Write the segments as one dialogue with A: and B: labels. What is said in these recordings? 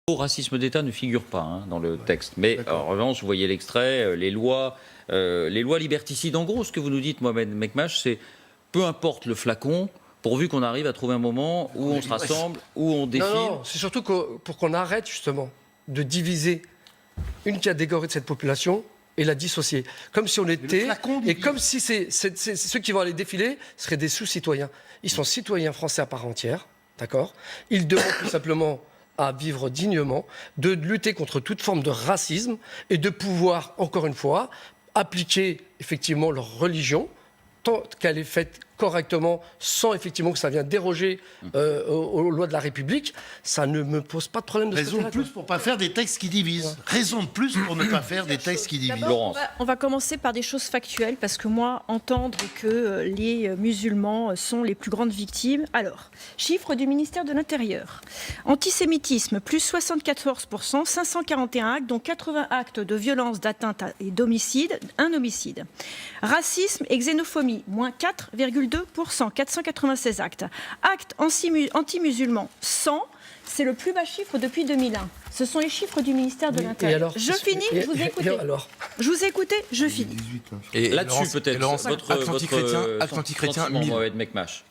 A: Le racisme d'État ne figure pas dans le texte. Mais en revanche, vous voyez l'extrait, les lois liberticides. En gros, ce que vous nous dites, Mohamed Mekmache, c'est peu importe le flacon, pourvu qu'on arrive à trouver un moment où on se rassemble, où on défile.
B: Non, c'est surtout pour qu'on arrête justement de diviser une catégorie de cette population et la dissocier. Comme si on était... Et comme si ceux qui vont aller défiler seraient des sous-citoyens. Ils sont citoyens français à part entière, d'accord ? Ils demandent tout simplement à vivre dignement, de lutter contre toute forme de racisme et de pouvoir, encore une fois, appliquer effectivement leur religion, tant qu'elle est faite correctement, sans effectivement que ça vienne déroger aux lois de la République, ça ne me pose pas de problème de ce côté-là.
C: Raison de plus pour ne pas faire des textes qui divisent. Raison de plus pour ne pas faire des textes qui divisent.
A: Laurence.
D: On va commencer par des choses factuelles, parce que moi, entendre que les musulmans sont les plus grandes victimes... Alors, chiffre du ministère de l'Intérieur. Antisémitisme, plus 74%, 541 actes, dont 80 actes de violence, d'atteinte et d'homicide, un homicide. Racisme et xénophobie, moins 4,2%, 496 actes. Actes anti-musulmans, 100, c'est le plus bas chiffre depuis 2001. Ce sont les chiffres du ministère de l'Intérieur. Je finis, je vous écoute. Je vous écoute, je finis.
A: Et là-dessus, peut-être, votre
E: acte antichrétien,
A: Mohamed Mekmache.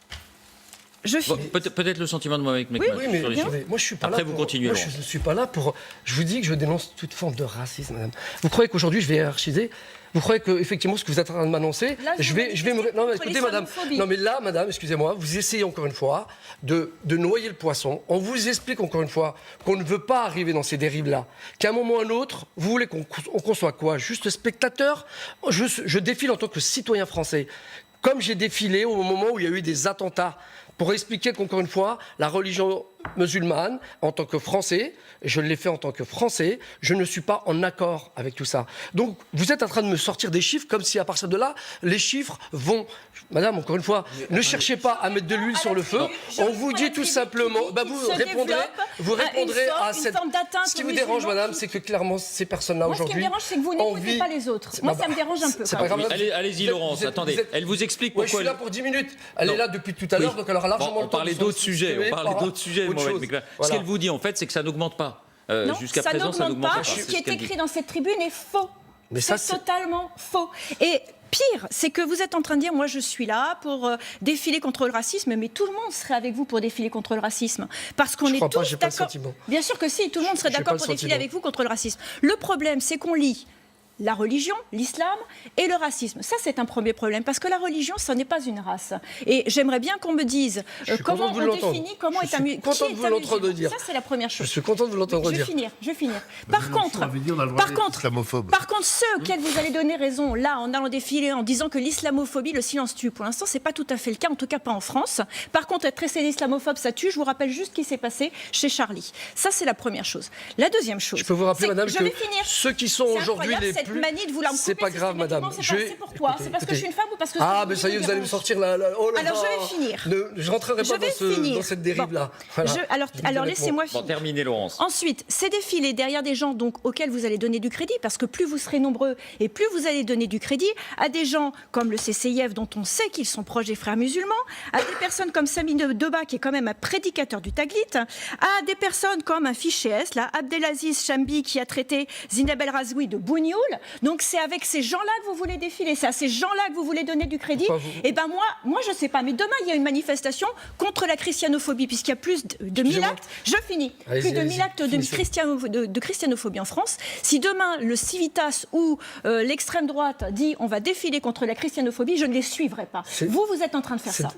D: Je finis.
A: Peut-être le sentiment de Mohamed Mekmache.
B: Oui, mais moi je suis pas
A: Après,
B: là
A: vous
B: pour...
A: continuez.
B: Moi, je ne suis pas là pour... Je vous dis que je dénonce toute forme de racisme, madame. Vous croyez qu'aujourd'hui je vais hiérarchiser ? Vous croyez que effectivement ce que vous êtes en train de m'annoncer, je vais me... Non, mais écoutez, madame. Non, mais là, madame, excusez-moi, vous essayez encore une fois de noyer le poisson. On vous explique encore une fois qu'on ne veut pas arriver dans ces dérives-là. Qu'à un moment ou à un autre, vous voulez qu'on soit quoi ? Juste spectateur ? Je défile en tant que citoyen français. Comme j'ai défilé au moment où il y a eu des attentats, pour expliquer qu'encore une fois, la religion musulmane, en tant que Français, je l'ai fait en tant que Français, je ne suis pas en accord avec tout ça. Donc, vous êtes en train de me sortir des chiffres comme si, à partir de là, les chiffres vont... Madame, encore une fois, ne cherchez pas à mettre de l'huile sur le feu. On vous dit tout simplement... vous répondrez à cette... Ce qui vous dérange, madame, c'est que clairement, ces personnes-là, aujourd'hui...
D: Moi, ce qui me dérange, c'est que vous n'écoutez pas les autres. Moi, ça me dérange un peu.
B: C'est pas grave.
A: Allez-y, Laurence, attendez. Elle vous explique pourquoi...
B: Je suis là pour 10 minutes. Elle est là depuis tout à l'heure, donc elle aura largement le temps.
A: On parlait d'autres sujets, Mohamed Mekmache. Ce qu'elle vous dit, en fait, c'est que ça n'augmente pas. Jusqu'à présent, ça n'augmente pas.
D: Ce qui est écrit dans cette tribune est faux. C'est totalement faux. Et pire, c'est que vous êtes en train de dire, moi je suis là pour défiler contre le racisme, mais tout le monde serait avec vous pour défiler contre le racisme. Parce qu'on est tous d'accord. Bien sûr que si, tout le monde serait d'accord pour défiler avec vous contre le racisme. Le problème, c'est qu'on lie la religion, l'islam et le racisme. Ça, c'est un premier problème, parce que la religion, ce n'est pas une race. Et j'aimerais bien qu'on me dise comment on définit, comment est un musulman. Ça, c'est la première chose.
B: Je suis content de vous l'entendre dire.
D: Je vais finir. Par contre, ceux auxquels vous allez donner raison, là, en allant défiler, en disant que l'islamophobie, le silence tue. Pour l'instant, c'est pas tout à fait le cas, en tout cas pas en France. Par contre, être traité d'islamophobe, ça tue. Je vous rappelle juste ce qui s'est passé chez Charlie. Ça, c'est la première chose. La deuxième chose...
B: Je peux vous rappeler, madame, que ceux qui sont aujourd'hui les plus...
D: manie de vouloir me couper,
B: c'est pas grave, madame.
D: C'est pour toi. C'est parce que je suis une femme ou parce que...
B: Ah, mais ça y est, vous allez me sortir là. Oh là là.
D: Alors, je vais finir.
B: Je rentrerai pas dans cette dérive-là.
D: Alors, laissez-moi finir.
A: Bon, terminez, Laurence.
D: Ensuite, ces défilés derrière des gens donc, auxquels vous allez donner du crédit, parce que plus vous serez nombreux et plus vous allez donner du crédit à des gens comme le CCIF, dont on sait qu'ils sont proches des frères musulmans, à des personnes comme Sami Deba, qui est quand même un prédicateur du Taglit, à des personnes comme un fiché S, là, Abdelaziz Chambi, qui a traité Zineb El Razoui de bougnoul. Donc c'est avec ces gens-là que vous voulez défiler, c'est à ces gens-là que vous voulez donner du crédit. Et ben moi je sais pas, mais demain il y a une manifestation contre la christianophobie, puisqu'il y a plus de 1000 actes, je finis, plus de 1000 actes de christianophobie en France. Si demain le Civitas ou l'extrême droite dit on va défiler contre la christianophobie, je ne les suivrai pas. Vous êtes en train de faire ça.